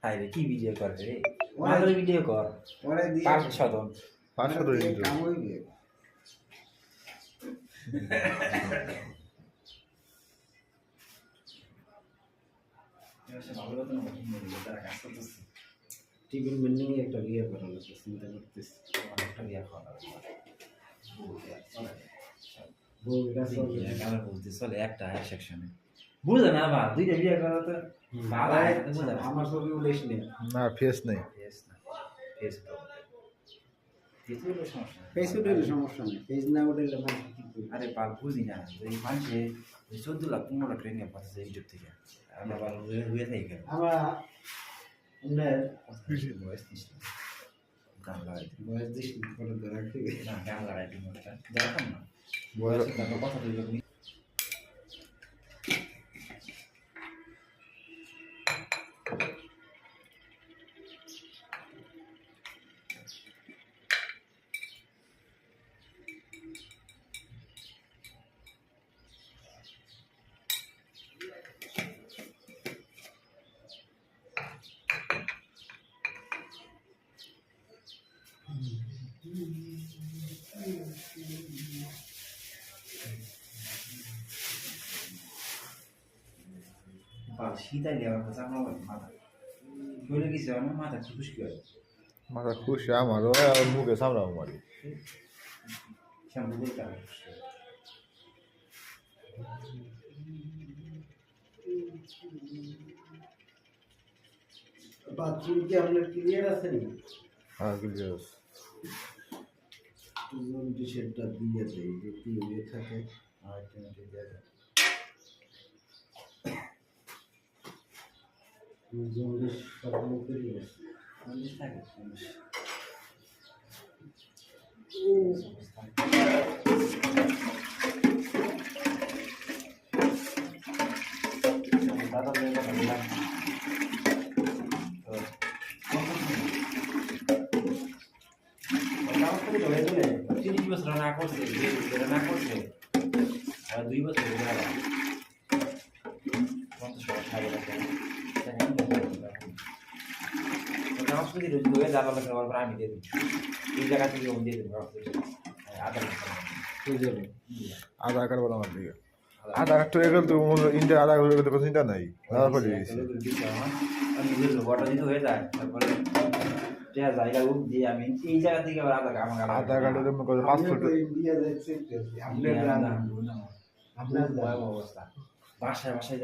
তাই রে কি ভিডিও করে রে মালের ভিডিও কর ওরে দিয়ে 500 কাম হইবে টিফিন মেনু একটা বিয়ে করা লাগবে চিন্তা করতেছি একটা বিয়া করা বউ এটা চলবে আমার বলতে চলে একটা সেকশনে বুঝে না বা দুইটা বিয়ে করা তো বাবা বুঝে না আমার ছবি উঠেছ না ফেস নেই ফেস না ফেস তো ফেস হলো সমস্যা ফেস উঠলে সমস্যা নেই ফেস না উঠলে মানে কি করবে আরে পাল বুঝি না এই মানুষে 14 লাখ 15 লাখ টাকা পাচ্ছে ইউটিউব থেকে আমরা ভালো হয়ে থাকি কেন আমরা আমরা বয়স দিস না গান লাগাই বয়স দিস করে ধরা খেয়ে না গান লাগাই দিই মোটা দেখাম না বয়স টাকা কথা দিল তুমি পাল শীতাই দেওয়ার কাছে আমার মাথা চলে গেছে আমার মাথা খুশকি হয় মাথা খুশি আমারও মুখে সামলাবো মারি শ্যাম্পু করে কাজ বাথরুম কি আপনার ক্লিয়ার আছে নি হ্যাঁ ক্লিয়ার জোন টি-শার্টটা দিয়ে দেই যদি ইয়ে থাকে আর তুমি দিয়ে দাও জোন সব মুখে দিয়ে পুলিশ থাকে পুলিশ দাদা লেগে গেলাম তো আমার তো ধরে দিলে 30 বছর না করছে না করছে আর 2 বছর হয়ে গেল কত সময় খাবে লাগে যদি রোজ হয়ে যাওয়ার লাগে আমার আমি দিয়ে দিই এই জায়গা থেকে আমি দিয়ে দেবো আধার কার্ড বলো আমার দিকে আধার কার্ড তো এগুলো তো ইন্ডিয়া আধার কার্ড কোনো চিন্তা নাই দাদা করে দিয়েছি আমি গোটা দিতে হয়ে যায় তারপরে জায়গা রূপ দিয়ে আমি এই জায়গা থেকে আবার আধার কার্ডের জন্য পাসপোর্ট ইন্ডিয়া যাচ্ছে আপনার আপনার অবস্থা বাসায় বাসায়